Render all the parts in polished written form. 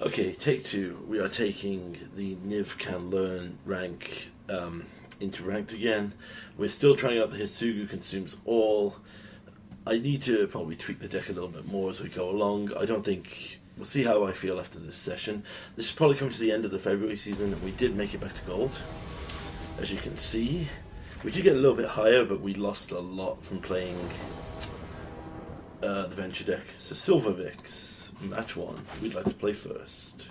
Okay, take two. We are taking the Niv Can Learn rank into ranked again. We're still trying out the Hitsugu Consumes All. I need to probably tweak the deck a little bit more as we go along. I don't think... We'll see how I feel after this session. This is probably coming to the end of the February season, and we did make it back to gold. As you can see, we did get a little bit higher, but we lost a lot from playing the Venture deck. So Silver Vix, match one. We'd like to play first.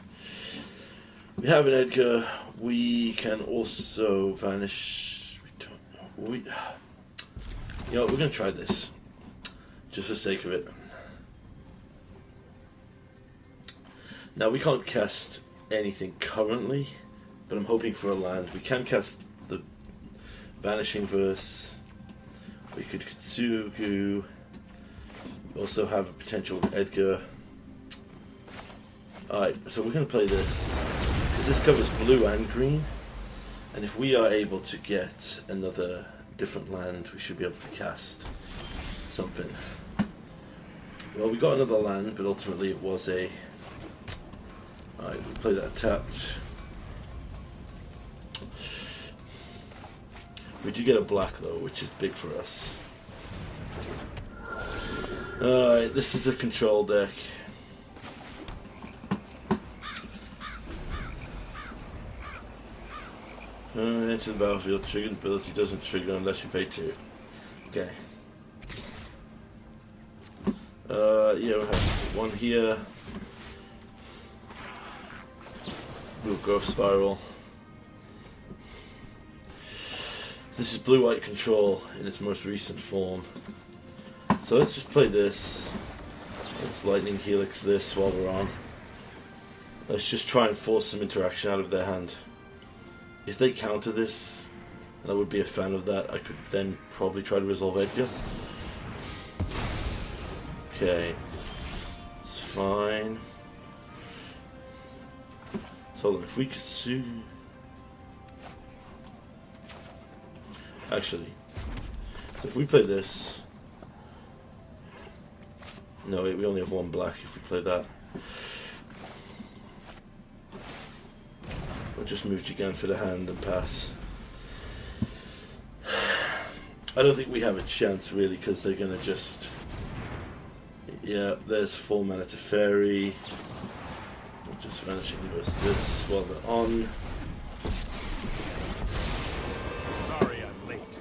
We have an Edgar. We can also vanish. We don't know. You know what, we're going to try this. Just for the sake of it. Now, we can't cast anything currently, but I'm hoping for a land. We can cast the Vanishing Verse. We could Kitsugu. We also have a potential Edgar. Alright, so we're going to play this, because this covers blue and green, and if we are able to get another different land, we should be able to cast something. Well, we got another land, but ultimately it was a... Alright, we play that tapped. We do get a black though, which is big for us. Alright, this is a control deck. Enter the battlefield, triggered ability doesn't trigger unless you pay 2. Okay. Yeah, we have one here. Blue Growth Spiral. This is blue-white control in its most recent form. So let's just play this. Let's Lightning Helix this while we're on. Let's just try and force some interaction out of their hand. If they counter this, and I would be a fan of that, I could then probably try to resolve Edgar. Okay. It's fine. So if we could sue... Actually, so if we play this... No, wait, we only have one black if we play that. We'll just move Gigant for the hand and pass. I don't think we have a chance really, because they're going to just... Yeah, there's 4 mana to Fairy. We'll just Vanishing Verse this while they're on. Sorry I'm late.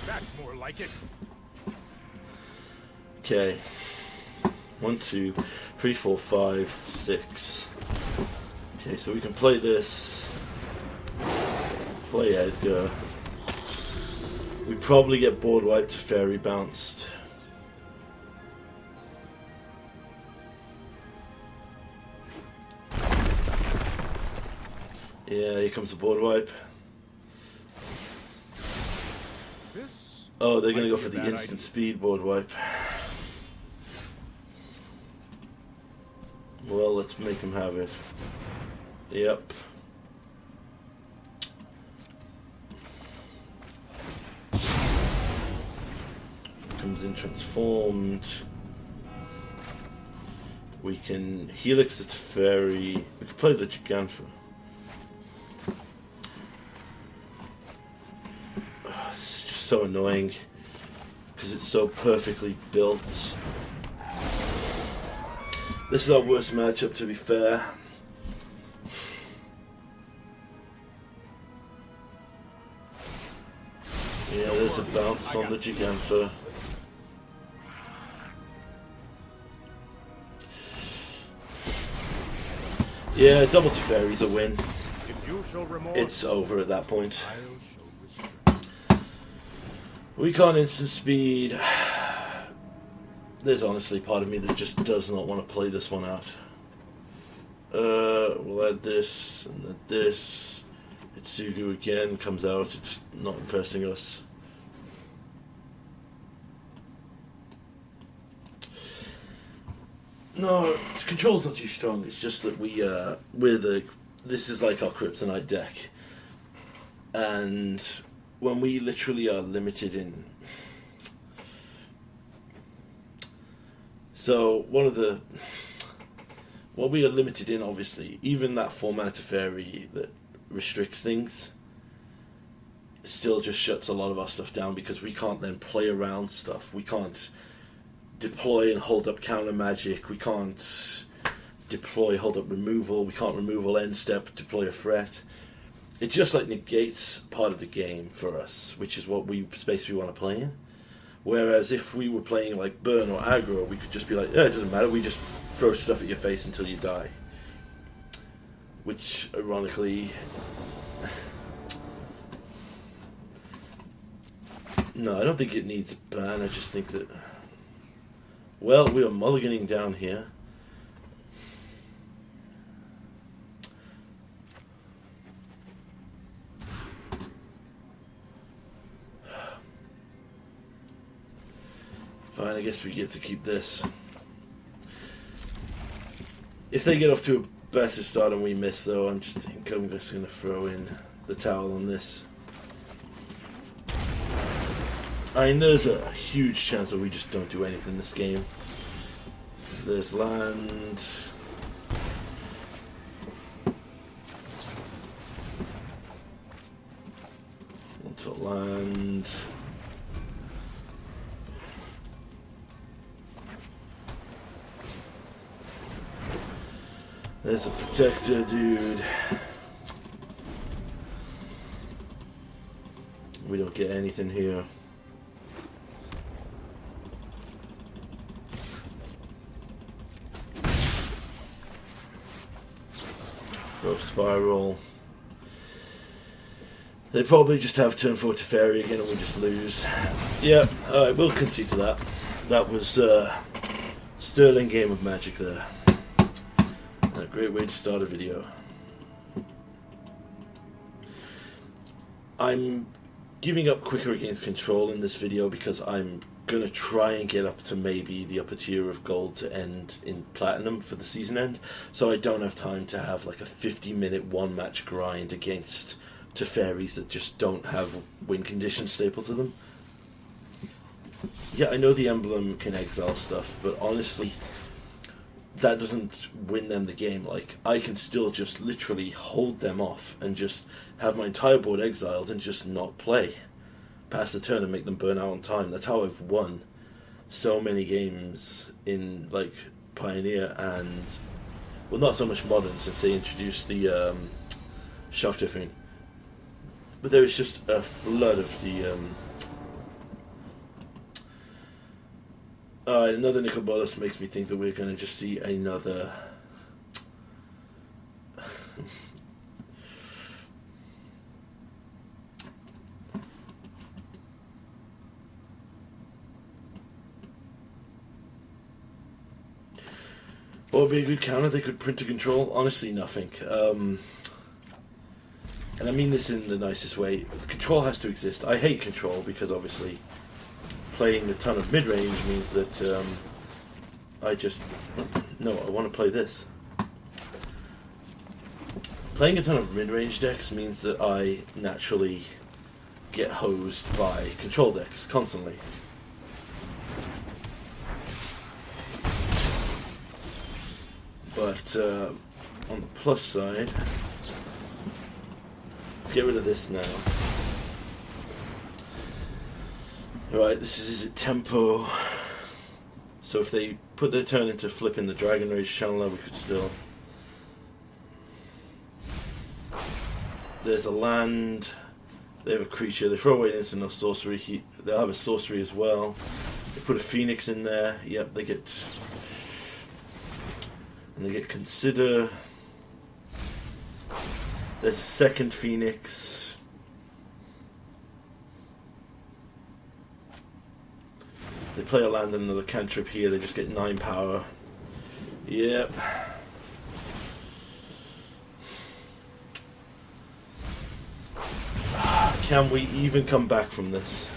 That's more like it. Okay. 1, 2, 3, 4, 5, 6. Okay, so we can play this. Play Edgar. We probably get board wiped to Fairy bounced. Yeah, here comes the board wipe. Oh, they're going to go for the instant speed board wipe. Well, let's make them have it. Yep. Comes in transformed. We can Helix the Teferi. We can play the Gigantha. This is just so annoying because it's so perfectly built. This is our worst matchup, to be fair. Yeah, there's a bounce on the Gigantha. Yeah, double Teferi's a win. It's over at that point. We can't instant speed. There's honestly part of me that just does not want to play this one out. We'll add this and then this. Hitsugu again comes out, it's just not impressing us. No, control's not too strong. It's just that this is like our kryptonite deck, and when we literally are limited in So what we are limited in, obviously, even that 4-mana Teferi that restricts things still just shuts a lot of our stuff down because we can't then play around stuff. We can't deploy and hold up counter magic. We can't deploy, hold up removal. We can't removal end step, deploy a threat. It just like negates part of the game for us, which is what space we want to play in. Whereas if we were playing like burn or aggro, we could just be like, yeah, it doesn't matter, we just throw stuff at your face until you die. Which, ironically... No, I don't think it needs a ban, I just think that... Well, we are mulliganing down here. Fine, I guess we get to keep this. If they get off to a better start and we miss, though, I'm just going to throw in the towel on this. I mean, there's a huge chance that we just don't do anything in this game. There's land. Onto land. There's a protector, dude. We don't get anything here. Growth Spiral. They probably just have turn 4 Teferi again and we just lose. Yeah, alright, we'll concede to that. That was a sterling game of Magic there. A great way to start a video. I'm giving up quicker against control in this video because I'm going to try and get up to maybe the upper tier of gold to end in platinum for the season end, so I don't have time to have like a 50-minute one-match grind against Teferis that just don't have win conditions stapled to them. Yeah, I know the emblem can exile stuff, but honestly, that doesn't win them the game. Like, I can still just literally hold them off and just have my entire board exiled and just not play. Pass the turn and make them burn out on time. That's how I've won so many games in, like, Pioneer and... Well, not so much Modern, since they introduced the Shock Typhoon. But there is just a flood of the... another Nicol Bolas makes me think that we're going to just see another... What would be a good counter they could print to control? Honestly, nothing. And I mean this in the nicest way. Control has to exist. I hate control because obviously playing a ton of mid-range means that I just... No, I want to play this. Playing a ton of mid-range decks means that I naturally get hosed by control decks constantly. But on the plus side, let's get rid of this now. Right, this is it tempo. So if they put their turn into flipping the Dragon Rage Channeler, we could still... There's a land, they have a creature, they throw away an instant or sorcery, they'll have a sorcery as well. They put a Phoenix in there, yep, they get... And they get Consider. There's a second Phoenix. They play a land and another cantrip here, they just get 9 power. Yep. Can we even come back from this?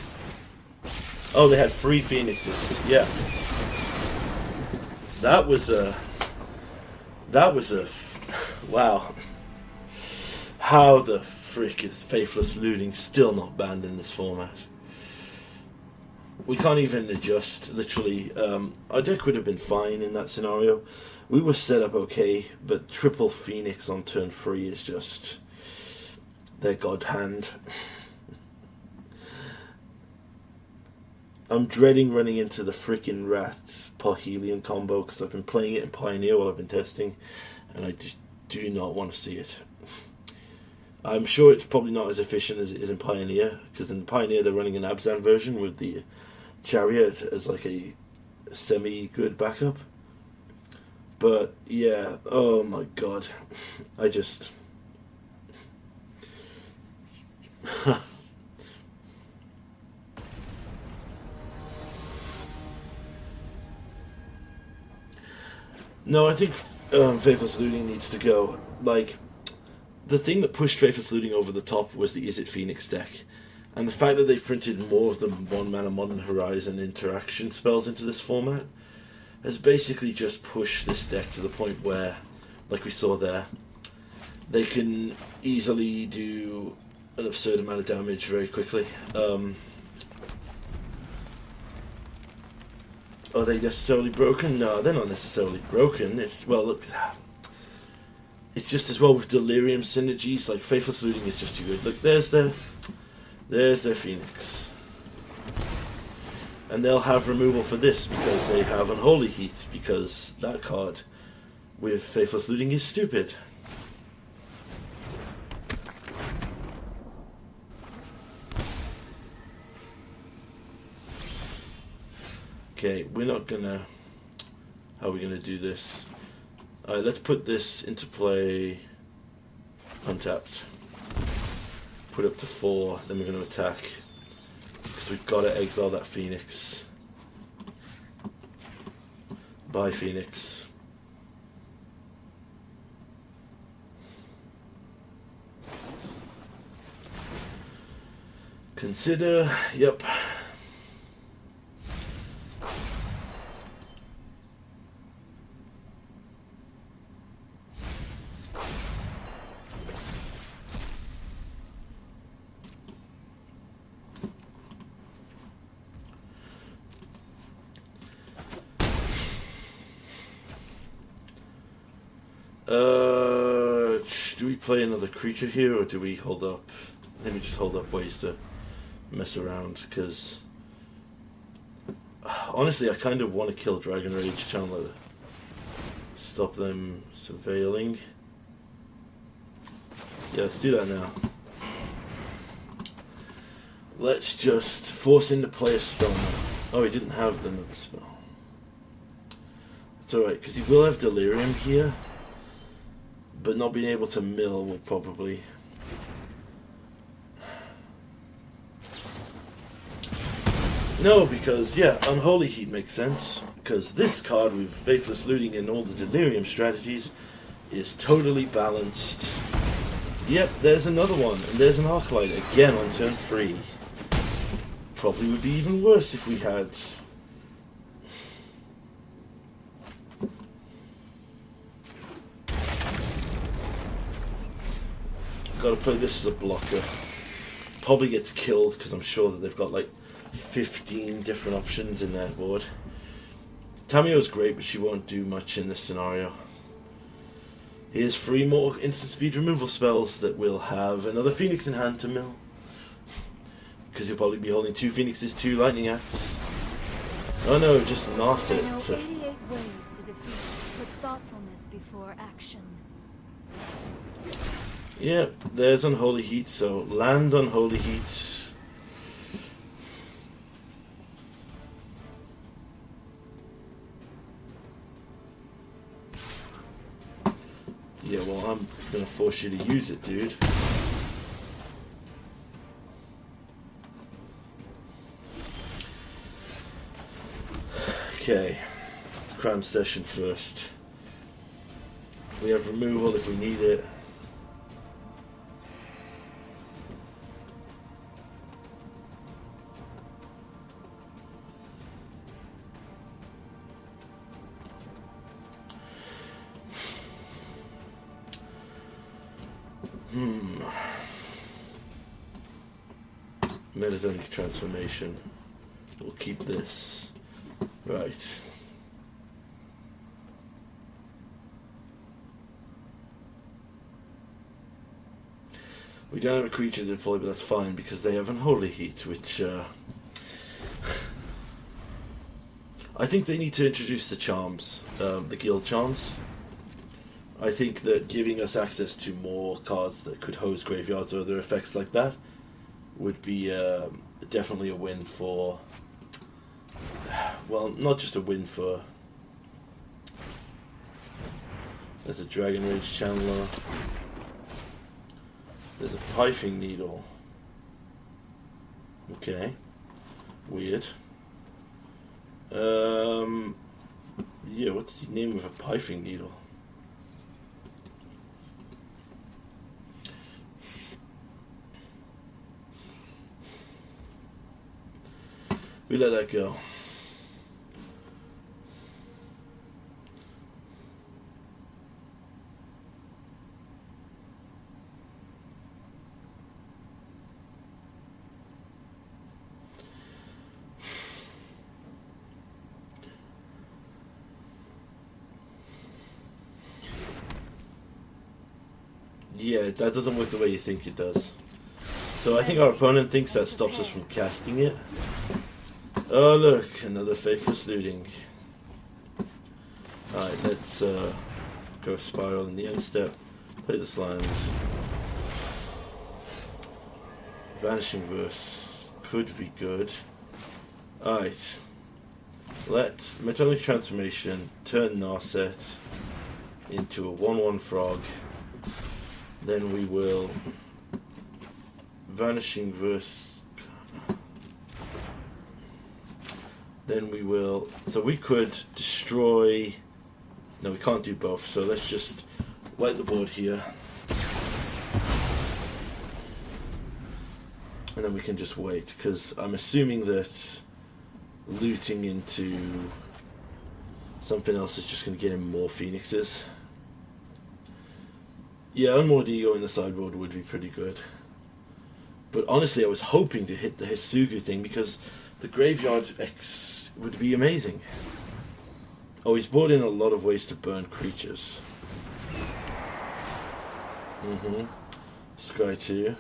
Oh, they had 3 Phoenixes. Yeah. That was a... wow. How the frick is Faithless Looting still not banned in this format? we can't even adjust, literally. Our deck would have been fine in that scenario. We were set up okay, but triple Phoenix on turn 3 is just their god hand. I'm dreading running into the frickin' Rats Parhelion combo because I've been playing it in Pioneer while I've been testing, and I just do not want to see it. I'm sure it's probably not as efficient as it is in Pioneer, because in Pioneer they're running an Abzan version with the Chariot as like a semi-good backup. But yeah, oh my god, I just... No, I think Faithless Looting needs to go. Like, the thing that pushed Faithless Looting over the top was the Is It Phoenix deck. And the fact that they've printed more of the 1-mana Modern Horizon interaction spells into this format has basically just pushed this deck to the point where, like we saw there, they can easily do an absurd amount of damage very quickly. Are they necessarily broken? No, they're not necessarily broken. It's, well, look, it's just as well with Delirium synergies. Like, Faithless Looting is just too good. Look, there's their Phoenix. And they'll have removal for this because they have Unholy Heat, because that card with Faithless Looting is stupid. Okay, we're not gonna... How are we gonna do this? Alright, let's put this into play untapped. Put up to 4, then we're gonna attack. Because we've gotta exile that Phoenix. Bye, Phoenix. Consider, yep. Do we play another creature here, or do we hold up? Let me just hold up ways to mess around, because honestly I kind of want to kill Dragon Rage Chandler. Stop them surveilling. Yeah, let's do that now. Let's just force him to play a spell now. Oh, he didn't have another spell. It's alright, because he will have Delirium here. But not being able to mill will probably... No, because, yeah, Unholy Heat makes sense. Because this card with Faithless Looting and all the Delirium strategies is totally balanced. Yep, there's another one. And there's an Arclight again on turn 3. Probably would be even worse if we had... Gotta play this as a blocker. Probably gets killed because I'm sure that they've got like 15 different options in their board. Tamiyo's great, but she won't do much in this scenario. Here's 3 more instant speed removal spells that will have another Phoenix in hand to mill. Because he'll probably be holding 2 Phoenixes, 2 Lightning Axe. Oh no, just Narset. I know 88 ways to defeat with thoughtfulness before action. Yep, there's Unholy Heat, so land Unholy Heat. Yeah, well, I'm gonna force you to use it, dude. Okay, let's cram session first. We have removal if we need it. Metatonic transformation will keep this. Right. We don't have a creature to deploy, but that's fine because they have unholy heat, which I think they need to introduce the charms, the guild charms. I think that giving us access to more cards that could hose graveyards or other effects like that would be definitely a win for, well, not just a win for, there's a Dragon Rage Channeler. There's a piping needle. Okay. Weird. Yeah, what's the name of a piping needle? We let that go. Yeah, that doesn't work the way you think it does. So I think our opponent thinks that stops us from casting it. Oh look, another faithless looting. Alright, let's go spiral in the end step. Play the slimes. Vanishing Verse could be good. Alright. Let Metallic Transformation turn Narset into a 1/1 frog. Then we will Vanishing Verse. Then we will. So we could destroy. No, we can't do both. So let's just wipe the board here. And then we can just wait. Because I'm assuming that looting into something else is just going to get him more phoenixes. Yeah, Unmoored Ego in the sideboard would be pretty good. But honestly, I was hoping to hit the Hisugu thing because the Graveyard X would be amazing. Oh, he's brought in a lot of ways to burn creatures. Sky 2.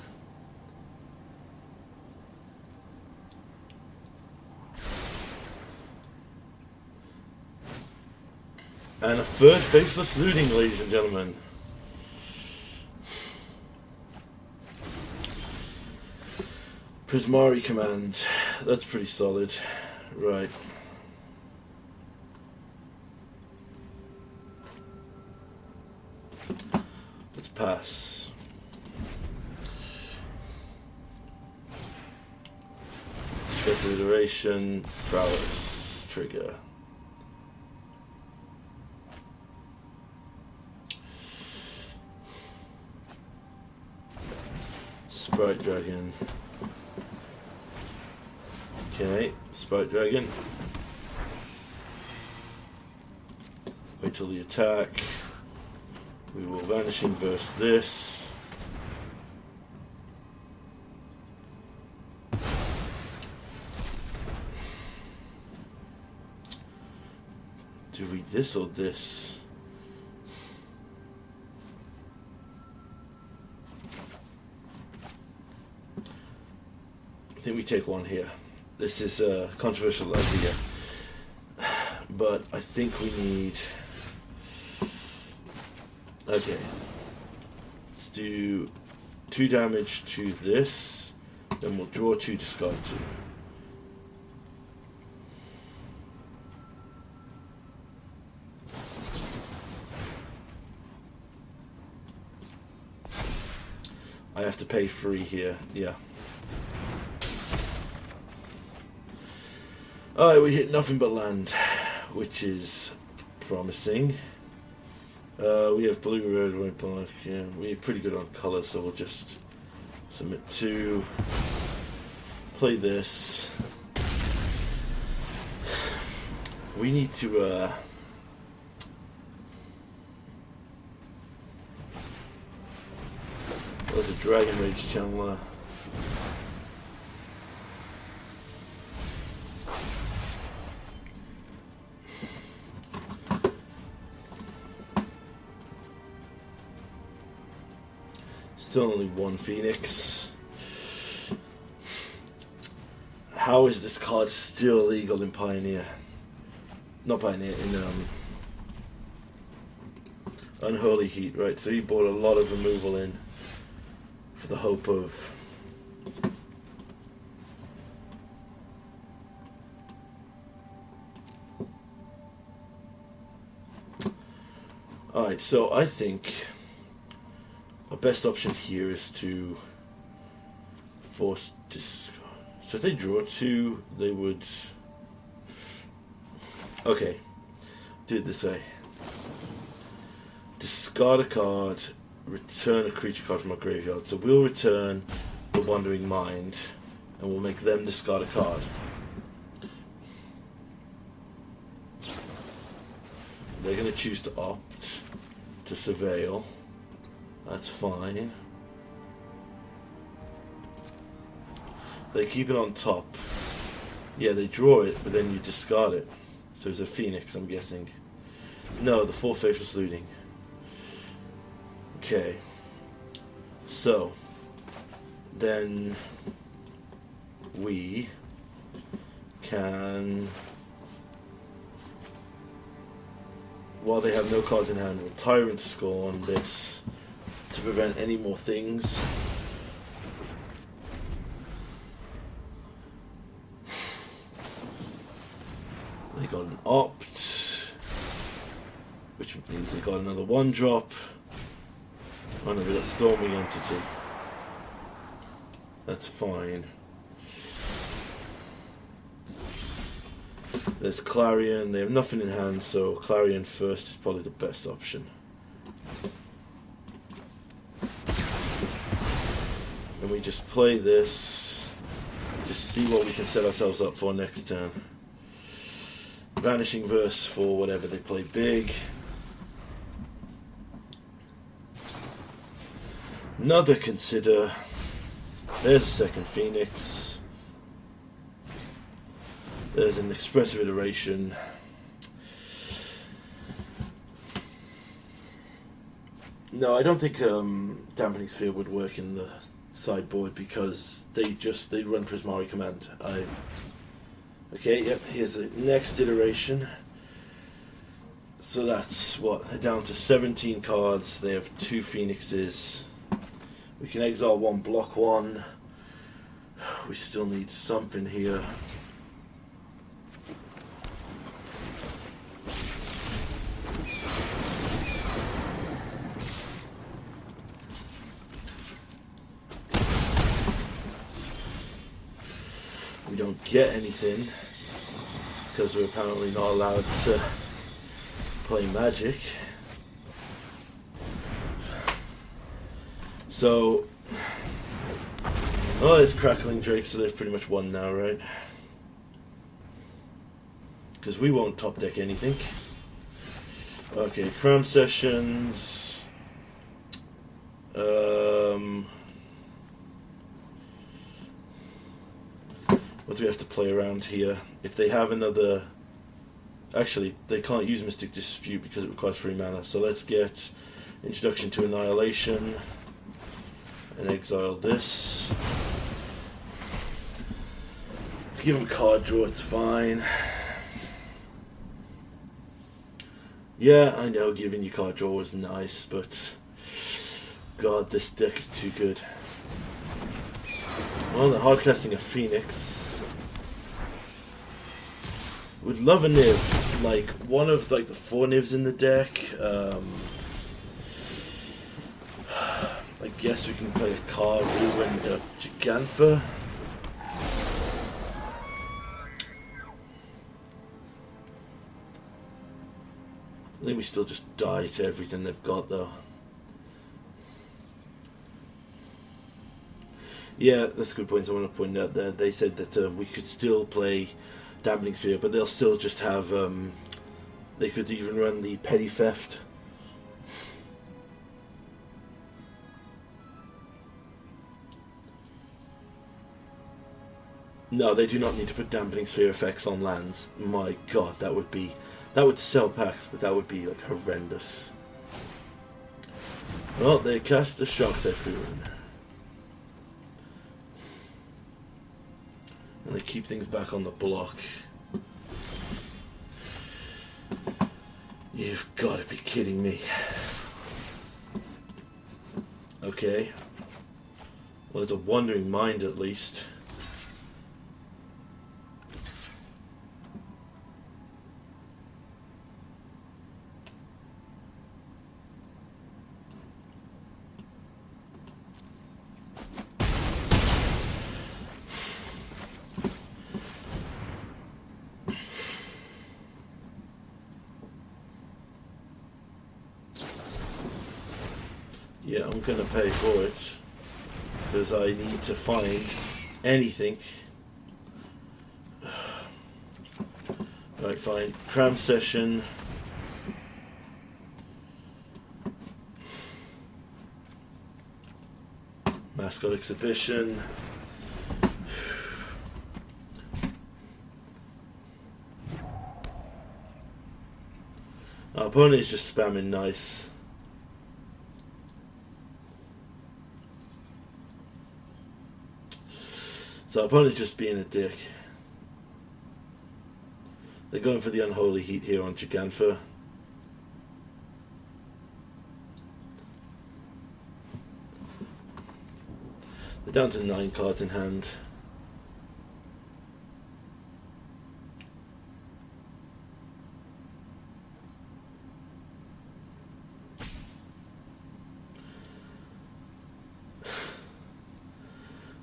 And a third Faithless Looting, ladies and gentlemen. Prismari Command. That's pretty solid. Right. Let's pass. Special Iteration. Prowess. Trigger. Sprite Dragon. Okay, Sprite Dragon. Wait till the attack. We will Vanishing Verse this. Do we this or this? I think we take one here. This is a controversial idea, but I think we need. Okay, let's do 2 damage to this, then we'll draw 2, discard 2. I have to pay 3 here, yeah. Alright, we hit nothing but land, which is promising. We have blue, red, white, black. Yeah, we're pretty good on color, so we'll just submit 2. Play this. We need to. There's a Dragon Rage Channeler. Still only one Phoenix. How is this card still illegal in Pioneer? Not Pioneer, in Unholy Heat, right? So he bought a lot of removal in for the hope of... Alright, so I think our best option here is to force discard. So if they draw 2, they would... Okay, do it this way. Discard a card, return a creature card from our graveyard. So we'll return the Wandering Mind, and we'll make them discard a card. They're going to choose to opt to Surveil. That's fine. They keep it on top. Yeah, they draw it, but then you discard it. So it's a Phoenix, I'm guessing. No, the 4 Faithless Looting. Okay. So, then we can, while they have no cards in hand, we'll Tyrant Score on this to prevent any more things. They got an opt, which means they got another 1-drop. Oh no, they got Storming Entity. That's fine. There's Clarion. They have nothing in hand, so Clarion first is probably the best option. And we just play this, just see what we can set ourselves up for next turn. Vanishing Verse for whatever they play big. Another Consider. There's a second Phoenix. There's an Expressive Iteration. No, I don't think Dampening Sphere would work in the sideboard because they'd run Prismari Command. Okay, yep, here's the next iteration. So that's what, they're down to 17 cards. They have 2 Phoenixes. We can exile 1, block 1. We still need something here. We don't get anything because we're apparently not allowed to play Magic. So, oh, it's Crackling Drake, so they've pretty much won now, right? Because we won't top deck anything. Okay, Crown Sessions. What do we have to play around here? If they have another... Actually, they can't use Mystic Dispute because it requires 3 mana. So let's get Introduction to Annihilation and exile this. Give them card draw, it's fine. Yeah, I know giving you card draw was nice, but God, this deck is too good. Well, they're hard casting a Phoenix. Would love a Niv, like one of the 4 Nivs in the deck. I guess we can play a card and a Gigantha. I think we still just die to everything they've got though. Yeah, that's a good point. I want to point out that they said that we could still play Dampening Sphere, but they'll still just have, they could even run the Petty Theft. No, they do not need to put Dampening Sphere effects on lands. My God, that would sell packs, but that would be like horrendous. Well, they cast a shock typhoon. And they keep things back on the block. You've got to be kidding me. Okay. Well, there's a wandering mind at least. Yeah, I'm gonna pay for it because I need to find anything. Right, fine. Cram session. Mascot exhibition. Our opponent is just spamming nice. So our opponent's just being a dick. They're going for the unholy heat here on Gigantha. They're down to 9 cards in hand.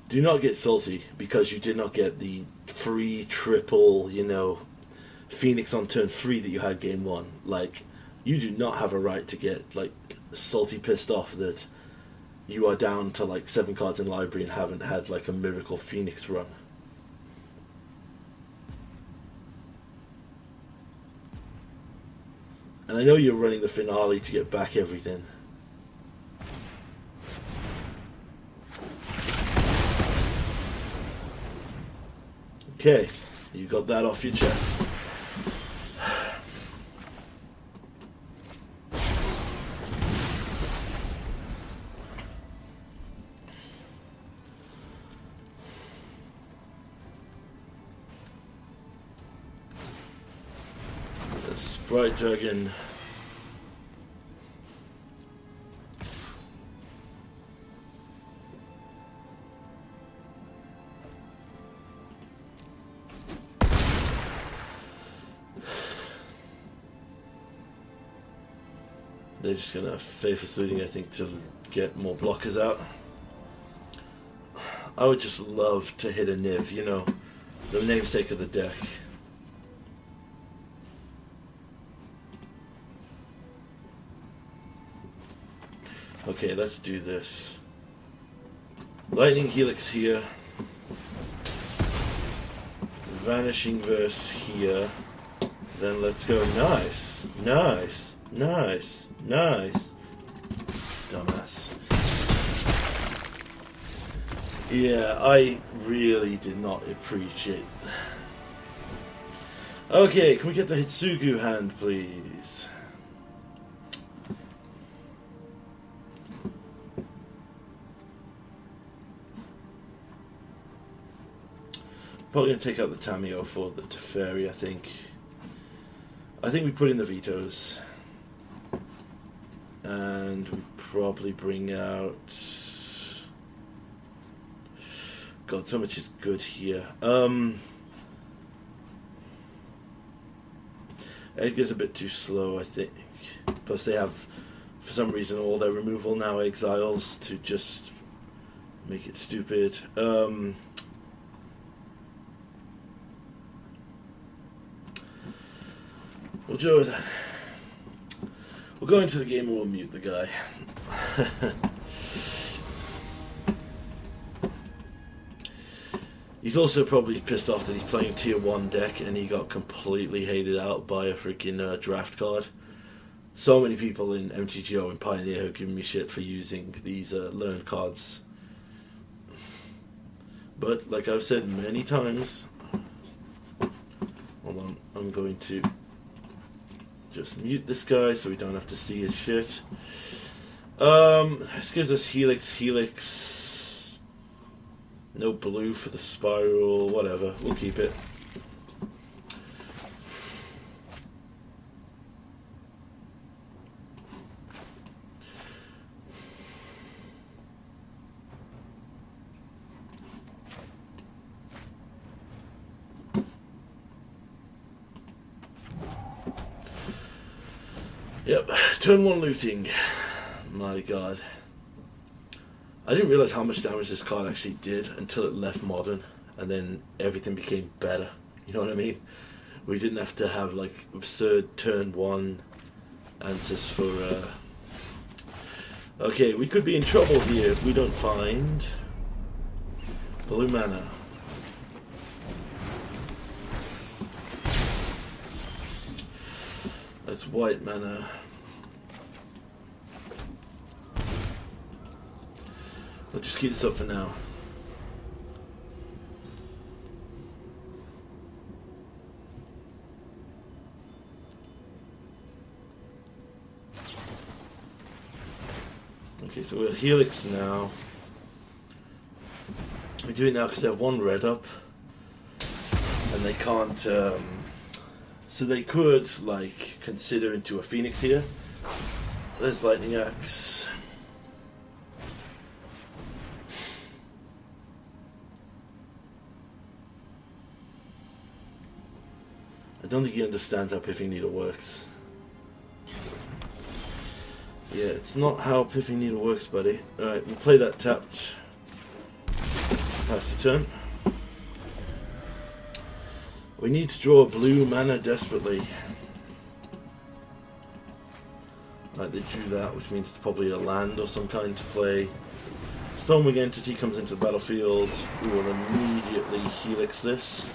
Do not get salty because you did not get the free triple, Phoenix on turn 3 that you had game 1. Like, you do not have a right to get, salty pissed off that you are down to, 7 cards in library and haven't had, a miracle Phoenix run. And I know you're running the finale to get back everything. Okay, you got that off your chest. The Sprite Dragon. They're just going to Faithless Looting, I think, to get more blockers out. I would just love to hit a Niv, the namesake of the deck. Okay, let's do this. Lightning Helix here. Vanishing Verse here. Then let's go. Nice. Nice. Nice. Nice. Dumbass. Yeah, I really did not appreciate. Okay, can we get the Hitsugu hand, please? Probably going to take out the Tamio for the Teferi, I think. I think we put in the vetoes. And we probably bring out... God, so much is good here. Edgar's a bit too slow, I think. Plus they have, for some reason, all their removal now exiles to just make it stupid. We'll do it. We'll go into the game and we'll mute the guy. He's also probably pissed off that he's playing tier 1 deck and he got completely hated out by a freaking draft card. So many people in MTGO and Pioneer have given me shit for using these learned cards. But, like I've said many times... Hold on, I'm going to... just mute this guy so we don't have to see his shit. This gives us Helix. No blue for the spiral, whatever. We'll keep it. Yep, turn 1 looting. My god. I didn't realise how much damage this card actually did until it left modern, and then everything became better. You know what I mean? We didn't have to have like absurd turn 1 answers for Okay, we could be in trouble here if we don't find blue mana. That's white mana. We'll just keep this up for now. Okay, so we're Helix now. We do it now because they have 1 red up, and they can't. So they could like consider into a Phoenix here. There's Lightning Axe. I don't think he understands how Piffing Needle works. Yeah, it's not how Piffing Needle works, buddy. Alright, we'll play that tapped. Pass the turn. We need to draw blue mana desperately. Right, they drew that, which means it's probably a land or some kind to play. Stormwing Entity comes into the battlefield. We will immediately Helix this.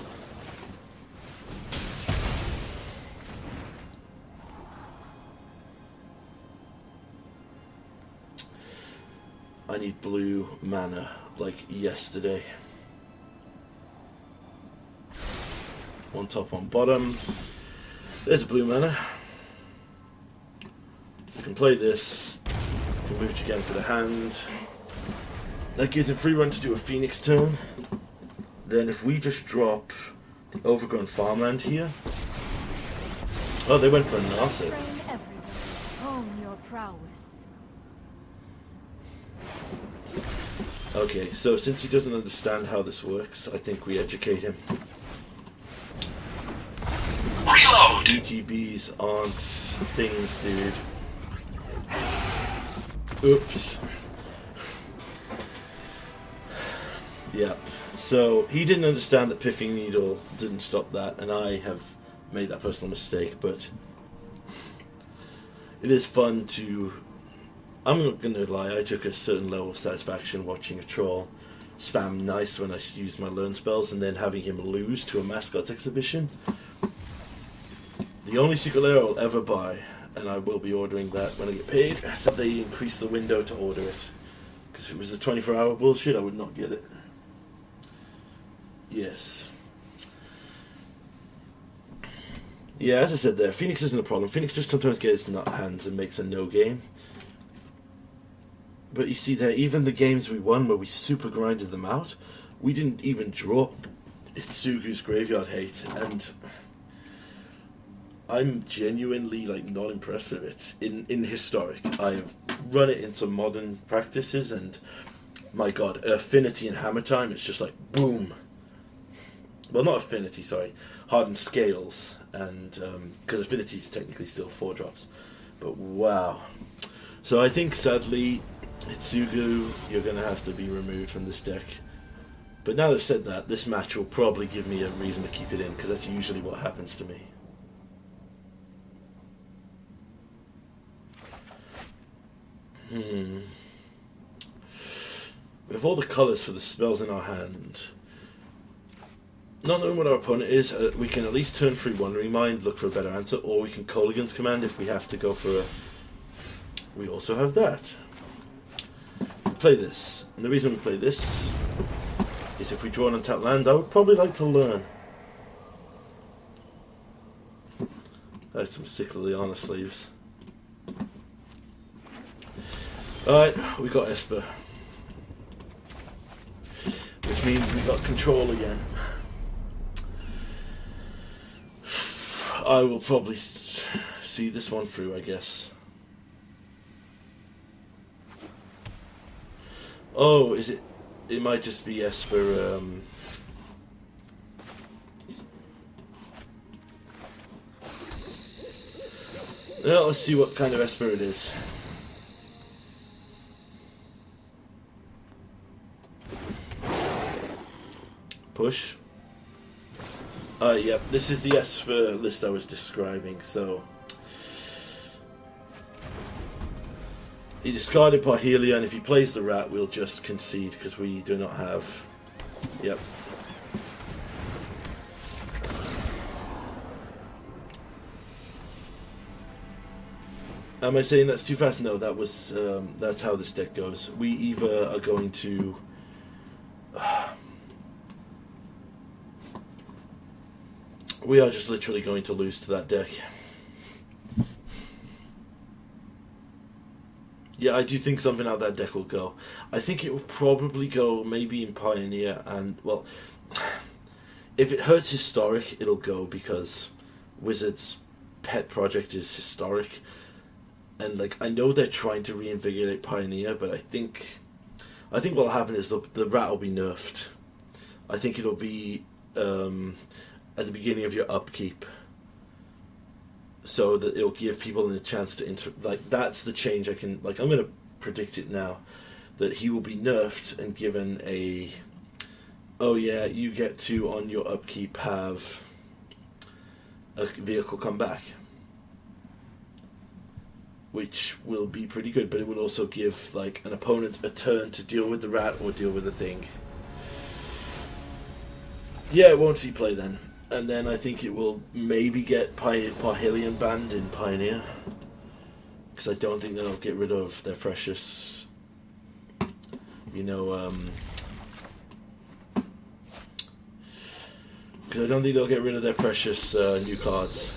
I need blue mana, like yesterday. 1 top, 1 bottom. There's blue mana. You can play this. You can move it again for the hand. That gives him free run to do a Phoenix turn. Then if we just drop the overgrown farmland here. Oh, they went for a Narset. Train every day. Hone your prowess. Okay, so since he doesn't understand how this works, I think we educate him. Reload! ETBs aren't things, dude. Oops. Yep. So he didn't understand that Piffing Needle didn't stop that, and I have made that personal mistake, but it is fun to... I'm not going to lie, I took a certain level of satisfaction watching a troll spam nice when I used my learn spells, and then having him lose to a mascot exhibition. The only secret lair I'll ever buy, and I will be ordering that when I get paid, that they increase the window to order it. Because if it was a 24-hour bullshit, I would not get it. Yes. Yeah, as I said there, Phoenix isn't a problem. Phoenix just sometimes gets nut hands and makes a no game. But you see there, even the games we won where we super grinded them out, we didn't even draw Itsugu's Graveyard Hate, and I'm genuinely like not impressed with it. In Historic, I've run it in some modern practices, and my god, Affinity and Hammer Time, it's just like boom. Well, not Affinity, sorry, Hardened Scales, and because Affinity is technically still 4 drops, but wow. So I think sadly, Itsugu, you're going to have to be removed from this deck. But now they've said that, this match will probably give me a reason to keep it in, because that's usually what happens to me. With all the colours for the spells in our hand, not knowing what our opponent is, we can at least turn free Wandering Mind, look for a better answer, or we can Colligan's Command if we have to go for a... We also have that. We play this, and the reason we play this is if we draw an untapped land, I would probably like to learn. That's some sick Liliana sleeves. Alright, we got Esper. Which means we got control again. I will probably see this one through, I guess. Oh, is it? It might just be Esper. Well, let's see what kind of Esper it is. Push. Yep, this is the Esper list I was describing, so... He discarded Parhelia, and if he plays the rat, we'll just concede, because we do not have... Yep. Am I saying that's too fast? No, that was... that's how this deck goes. We either are going to... We are just literally going to lose to that deck. Yeah, I do think something out of that deck will go. I think it will probably go maybe in Pioneer, and, well, if it hurts Historic, it'll go because Wizards' pet project is Historic. And, like, I know they're trying to reinvigorate Pioneer, but I think what'll happen is the rat will be nerfed. I think it'll be... at the beginning of your upkeep, so that it'll give people a chance to that's the change I can, I'm going to predict it now, that he will be nerfed and given a, oh yeah, you get to, on your upkeep, have a vehicle come back, which will be pretty good, but it would also give, an opponent a turn to deal with the rat or deal with the thing. Yeah, it won't see play then. And then I think it will maybe get Parhelion banned in Pioneer. Because I don't think they'll get rid of their precious... because I don't think they'll get rid of their precious new cards.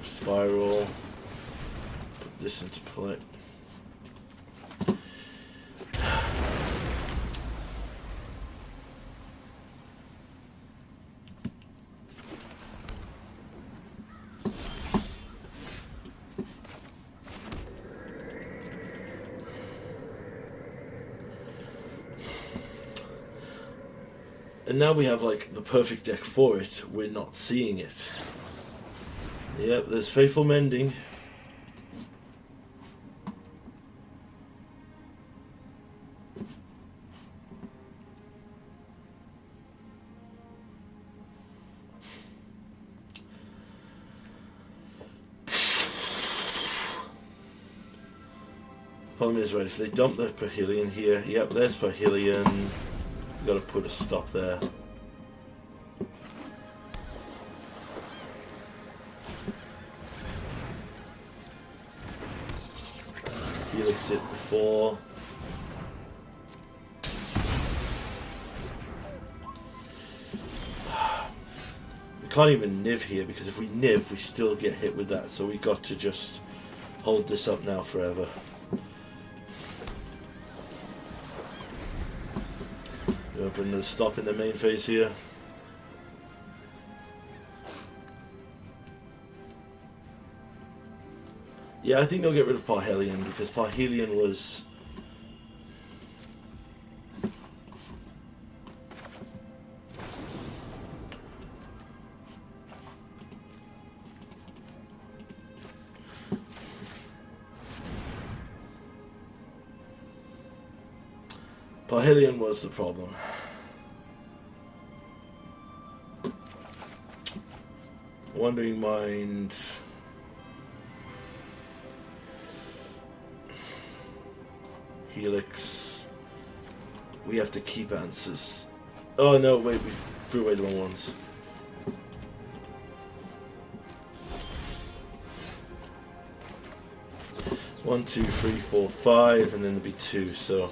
Spiral. Put this into play. And now we have the perfect deck for it. We're not seeing it. Yep, there's Faithful Mending. Problem is, right, if they dump the Parhelion here, yep, there's Parhelion. We've got to put a stop there. Helix it before. We can't even niv here, because if we niv, we still get hit with that, so we got to just hold this up now forever. We're putting a stop in the main phase here. Yeah, I think they'll get rid of Parhelion, because Parhelion was... Parhelion was the problem. Wandering Mind... Helix. We have to keep answers. Oh no, wait, we threw away the wrong ones. One, two, three, four, five, and then there'll be two, so...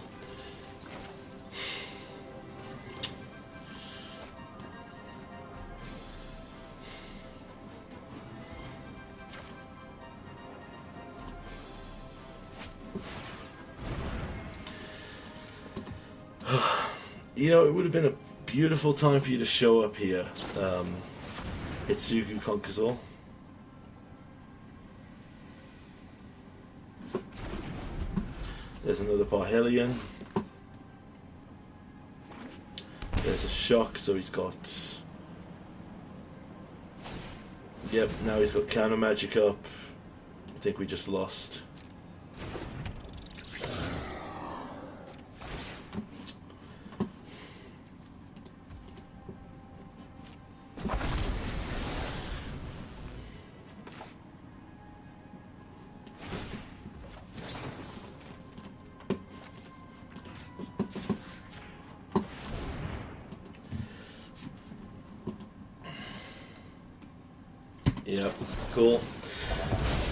You know, it would have been a beautiful time for you to show up here. Itsugu conquers all. There's another Parhelion. There's a shock, so he's got... Yep, now he's got counter magic up. I think we just lost. Yeah, cool.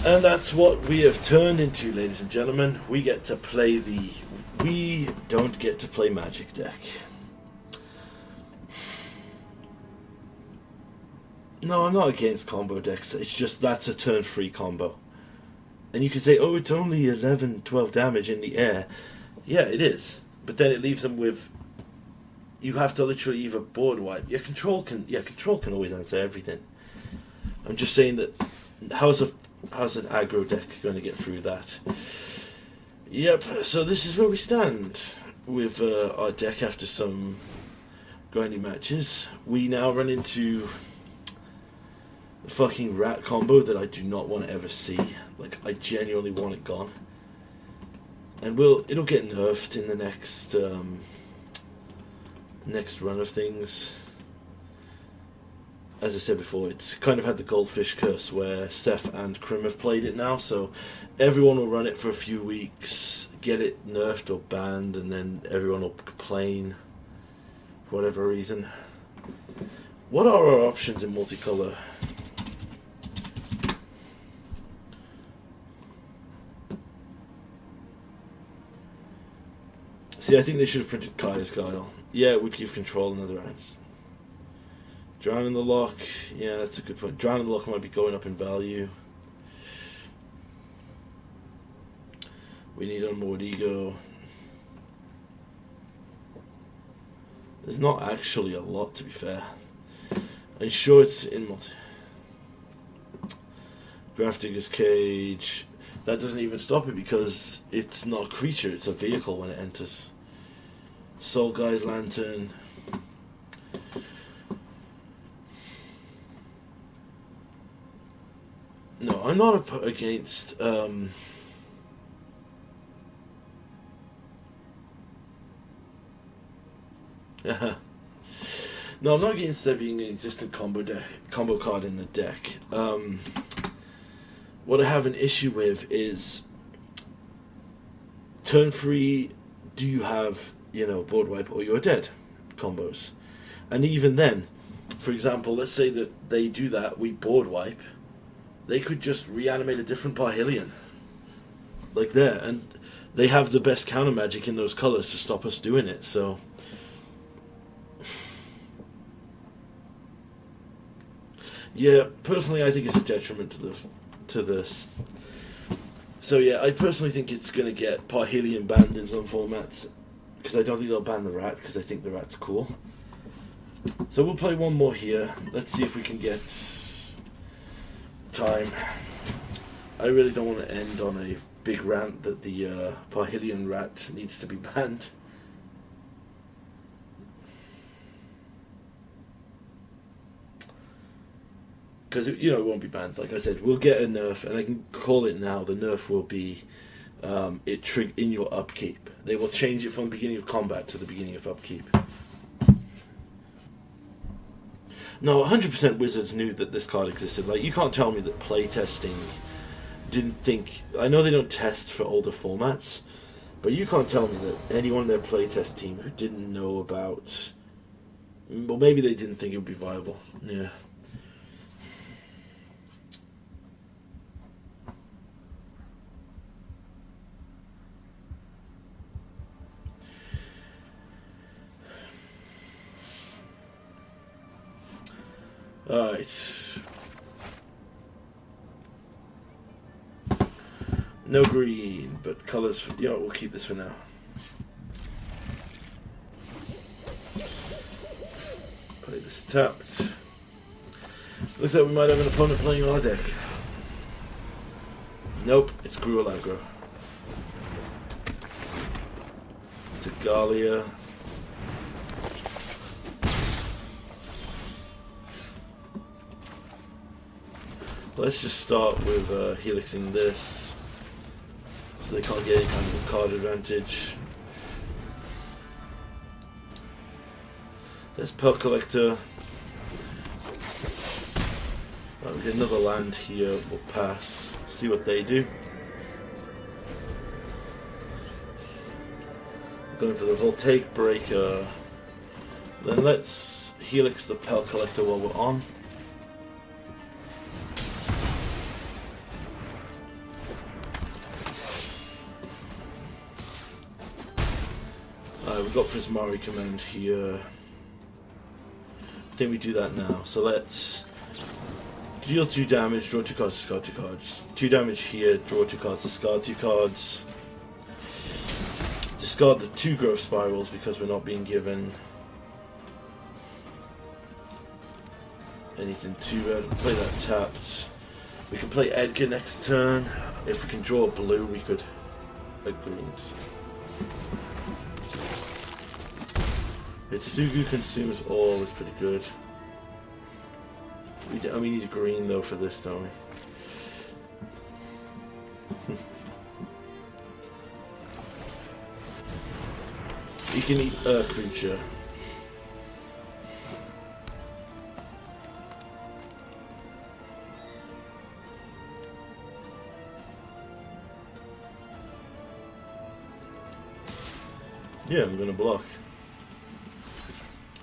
And that's what we have turned into, ladies and gentlemen. We get to play the... We don't get to play Magic deck. No, I'm not against combo decks. It's just that's a turn-free combo. And you could say, oh, it's only 11, 12 damage in the air. Yeah, it is. But then it leaves them with... You have to literally either board wipe. Control can always answer everything. I'm just saying that how's an aggro deck going to get through that? Yep, so this is where we stand with our deck after some grinding matches. We now run into the fucking rat combo that I do not want to ever see. Like, I genuinely want it gone. And it'll get nerfed in the next run of things. As I said before, it's kind of had the goldfish curse where Seth and Krim have played it now, so everyone will run it for a few weeks, get it nerfed or banned, and then everyone will complain for whatever reason. What are our options in multicolor? See, I think they should have printed Kaya's Guile. Yeah, it would give control another round. Drown in the Lock, yeah, that's a good point. Drown in the Lock might be going up in value. We need Unmoored Ego. There's not actually a lot, to be fair. I'm sure it's in multi. Grafdigger's Cage. That doesn't even stop it because it's not a creature, it's a vehicle when it enters. Soul Guide Lantern. No, I'm not against... No, I'm not against there being an existing combo card in the deck. What I have an issue with is turn 3, do you have, board wipe or you're dead combos? And even then, for example, let's say that they do that, we board wipe, they could just reanimate a different Parhelion. Like there, and they have the best counter magic in those colors to stop us doing it, so... Yeah, personally I think it's a detriment to this. So yeah, I personally think it's going to get Parhelion banned in some formats, because I don't think they'll ban the rat, because I think the rat's cool. So we'll play one more here. Let's see if we can get time. I really don't want to end on a big rant that the Parhelion rat needs to be banned. Because it won't be banned. Like I said, we'll get a nerf, and I can call it now. The nerf will be in your upkeep. They will change it from the beginning of combat to the beginning of upkeep. No, 100% Wizards knew that this card existed. Like, you can't tell me that playtesting didn't think... I know they don't test for older formats, but you can't tell me that anyone in their playtest team who didn't know about... Well, maybe they didn't think it would be viable. Yeah. Alright. No green, but colours... we'll keep this for now. Play this tapped. Looks like we might have an opponent playing on our deck. Nope, it's Gruul aggro. It's a Galia. Let's just start with helixing this, so they can't get any kind of card advantage. There's Pearl Collector. Right, we get another land here, we'll pass. See what they do. We're going for the Voltaic Breaker. Then let's helix the Pearl Collector while we're on. We've got Prismari Command here. I think we do that now. So let's deal 2 damage, draw 2 cards, discard 2 cards. 2 damage here, draw 2 cards, discard 2 cards. Discard the 2 growth spirals because we're not being given anything to play that tapped. We can play Edgar next turn. If we can draw a blue, we could greens. Hitsugu consumes all, is pretty good. We need a green though for this, don't we? You can eat a creature. Yeah, I'm gonna block.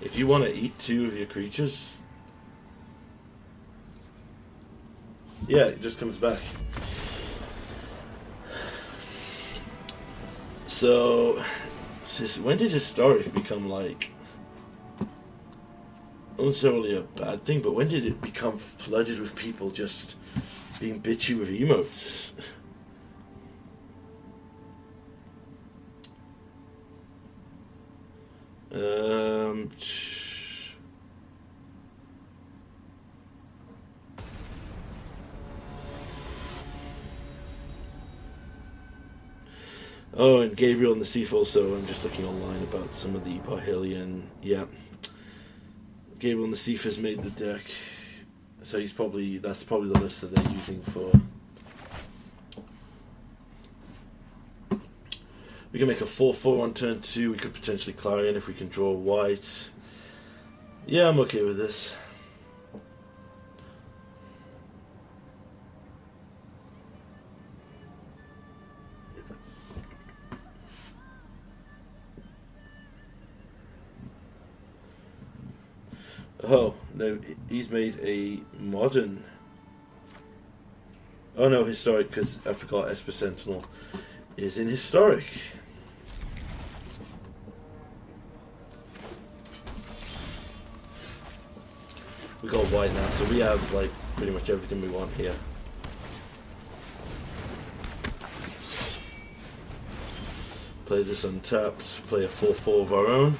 If you want to eat 2 of your creatures, yeah, it just comes back. So, when did Historic become like, not necessarily a bad thing, but when did it become flooded with people just being bitchy with emotes? Oh, and Gabriel and the Thief also. I'm just looking online about some of the Parhelion. Yeah, Gabriel and the Thief has made the deck, so that's probably the list that they're using for. We can make a 4/4 on turn 2. We could potentially Clarion if we can draw white. Yeah, I'm okay with this. Oh, no, he's made a modern. Oh no, historic, because I forgot Esper Sentinel is in historic. We got white now, so we have like pretty much everything we want here. Play this untapped, play a 4/4 of our own.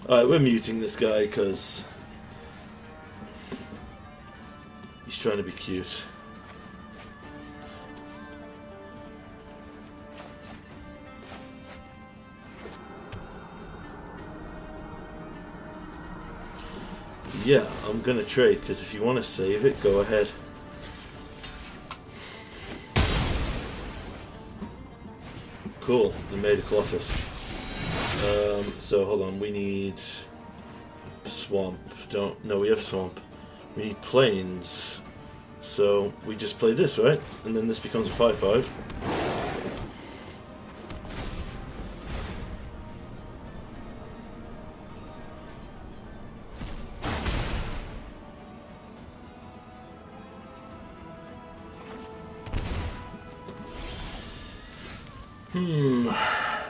Alright, we're muting this guy because he's trying to be cute. Yeah, I'm gonna trade because if you want to save it, go ahead. Cool, they made a Colossus. So hold on, we need swamp. No, we have swamp. We need plains. So we just play this, right? And then this becomes a 5/5.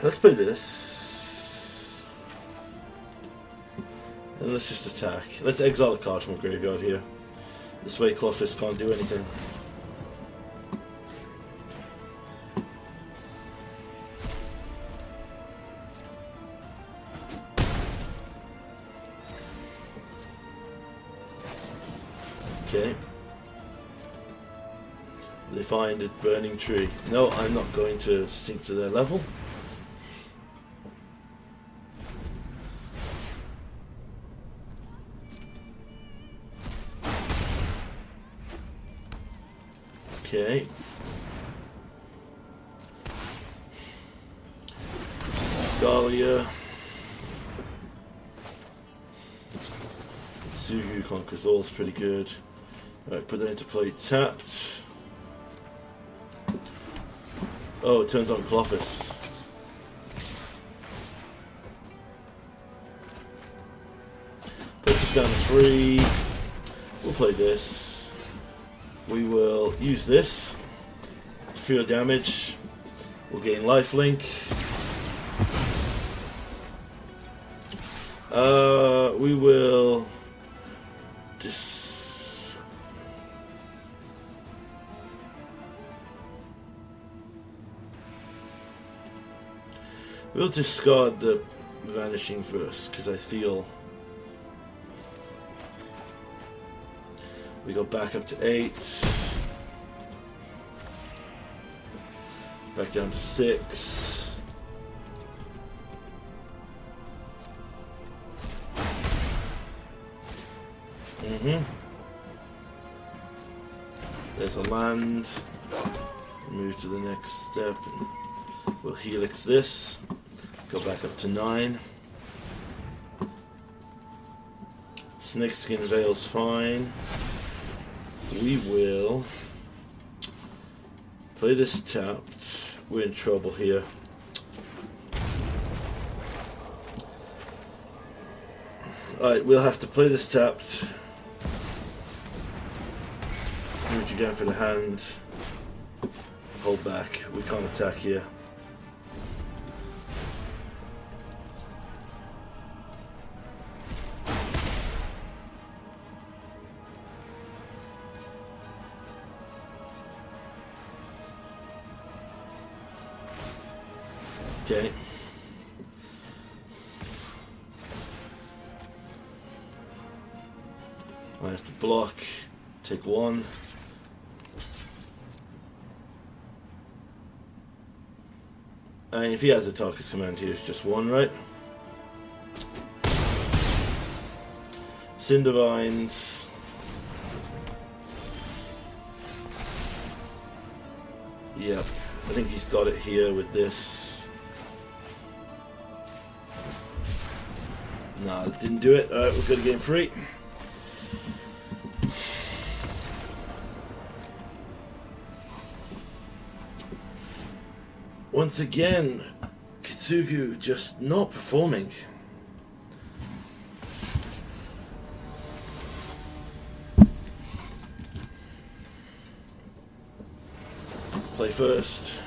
Let's play this. And let's just attack. Let's exile a card from a graveyard here. This way Colossus can't do anything. Okay. They find a burning tree. No, I'm not going to sink to their level. Okay. Dahlia. Sugu conquers all is pretty good. Right, put that into play. Tapped. Oh, it turns on Clovis. Puts us down to 3. We'll play this. We will use this. Fewer damage. We'll gain lifelink. We will we'll discard the vanishing verse because I feel we go back up to 8, back down to 6. There's a land. Move to the next step. We'll helix this. Go back up to 9. Snakeskin Veil's fine. We will play this tapped. We're in trouble here. Alright, we'll have to play this tapped. Move again for the hand. Hold back. We can't attack here. Okay. I have to block, take 1. And if he has a Tarkus command here, it's just 1, right? Cindervines. Yep, I think he's got it here with this. Nah, didn't do it. Alright, we're good to game 3. Once again, Kitsugu just not performing. Play first.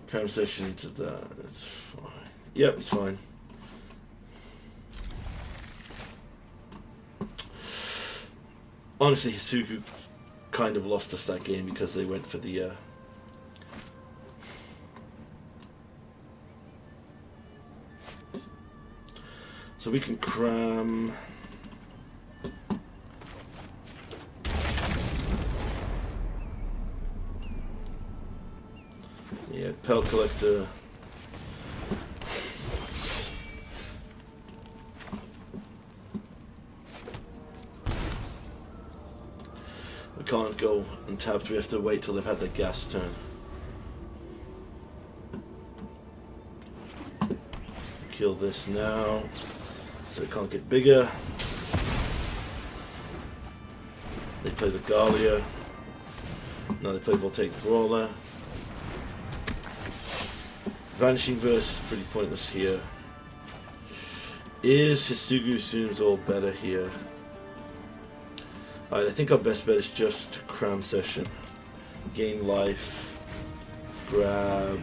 Conversation to that. That's fine. Yep, it's fine. Honestly, Hitsugu kind of lost us that game because they went for the so we can cram. Yeah, Pel Collector. We can't go untapped, we have to wait till they've had their gas turn. Kill this now. So it can't get bigger. They play the Galia. Now they play Voltaic Brawler. Vanishing Verse is pretty pointless here. Is Hisugu Sumes all better here? Alright, I think our best bet is just Cram Session. Gain life. Grab.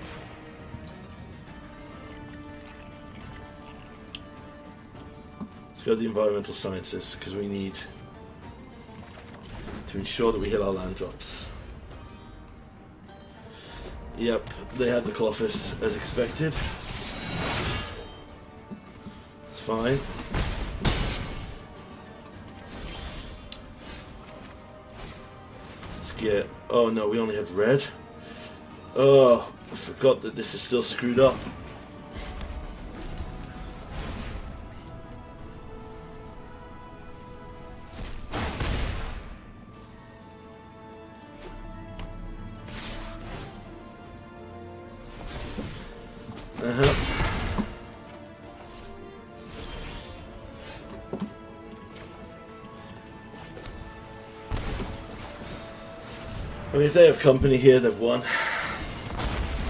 Go to the environmental scientists because we need to ensure that we hit our land drops. Yep, they had the Colossus as expected. It's fine. get... Oh no, we only had red. Oh, I forgot that this is still screwed up. I mean, if they have company here, they've won.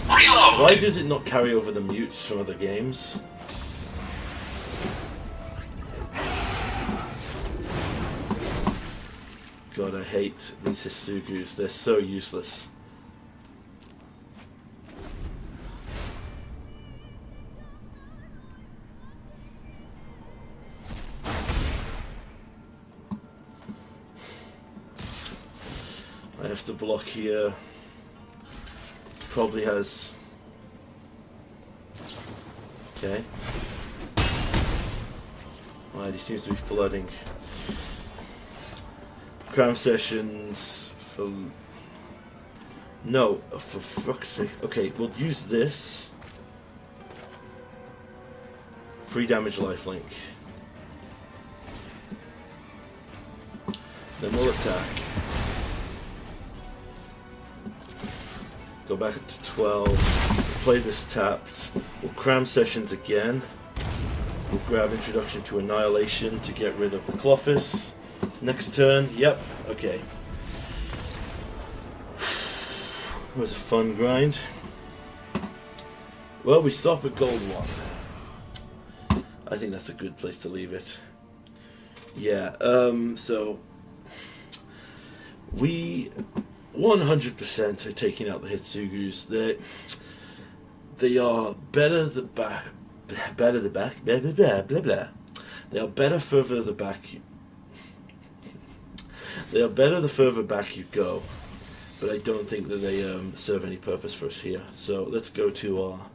Reload! Why does it not carry over the mutes from other games? God, I hate these Hisugus. They're so useless. I have to block here. Probably has... Okay. Alright, he seems to be flooding. Cram sessions for... No, for fuck's sake. Okay, we'll use this. 3 damage lifelink. Then we'll attack. Go back up to 12. Play this tapped. We'll cram sessions again. We'll grab Introduction to Annihilation to get rid of the Clophis. Next turn. Yep. Okay. It was a fun grind. Well, we stop at gold 1. I think that's a good place to leave it. Yeah. So we 100% are taking out the Hitsugus. They are better the back. Better the back. Blah blah blah blah blah. They are better further the back. They are better the further back you go, but I don't think that they serve any purpose for us here. So let's go to our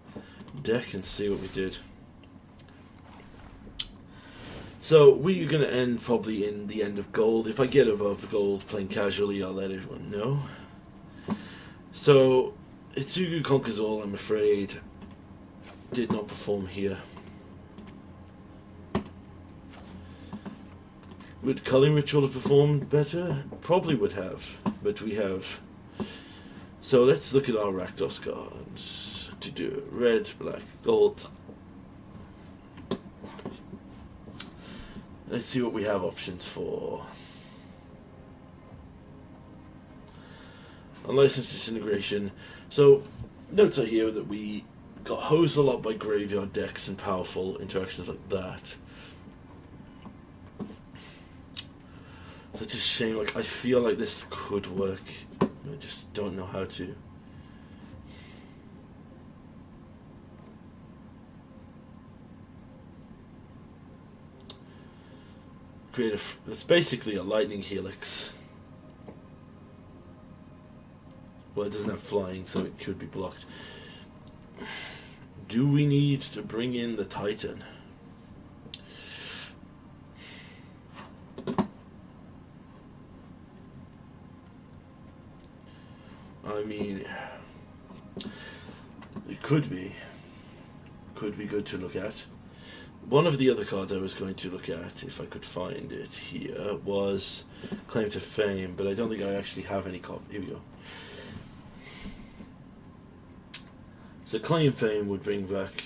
deck and see what we did. So we're going to end probably in the end of gold. If I get above the gold playing casually, I'll let everyone know. So Hitsugu Conquers All, I'm afraid, did not perform here. Would Culling Ritual have performed better? Probably would have, but we have. So let's look at our Rakdos cards to do it. Red, black, gold. Let's see what we have options for. Unlicensed Disintegration. So, notes are here that we got hosed a lot by graveyard decks and powerful interactions like that. Such a shame. Like, I feel like this could work. I just don't know how to. Create it's basically a lightning helix. Well, it doesn't have flying, so it could be blocked. Do we need to bring in the Titan? I mean, it could be good to look at. One of the other cards I was going to look at, if I could find it here, was Claim to Fame, but I don't think I actually have any copy. Here we go. So Claim Fame would bring back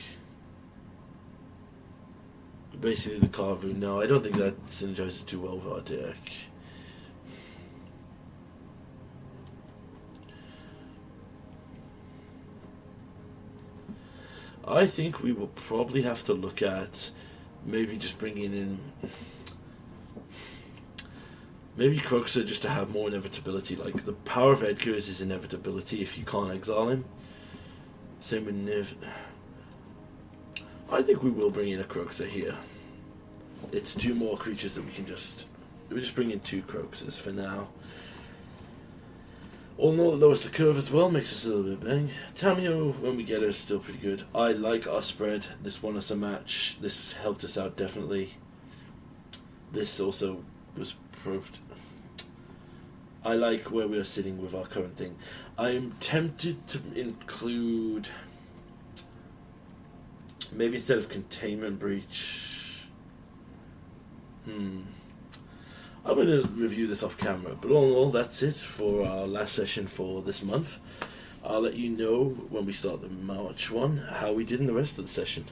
basically the Carvu. No, I don't think that synergizes too well with our deck. I think we will probably have to look at maybe just bringing in maybe Croxer just to have more inevitability. Like, the power of Edgar is his inevitability if you can't exile him. Same with Niv. I think we will bring in a Croxer here. It's 2 more creatures that we'll just bring in 2 Croxers for now. All in all, it lowers the curve as well, makes us a little bit bang. Tamio, when we get her, is still pretty good. I like our spread. This won us a match. This helped us out, definitely. This also was proved. I like where we are sitting with our current thing. I'm tempted to include, maybe instead of containment breach. I'm going to review this off camera, but all in all, that's it for our last session for this month. I'll let you know when we start the March one how we did in the rest of the session.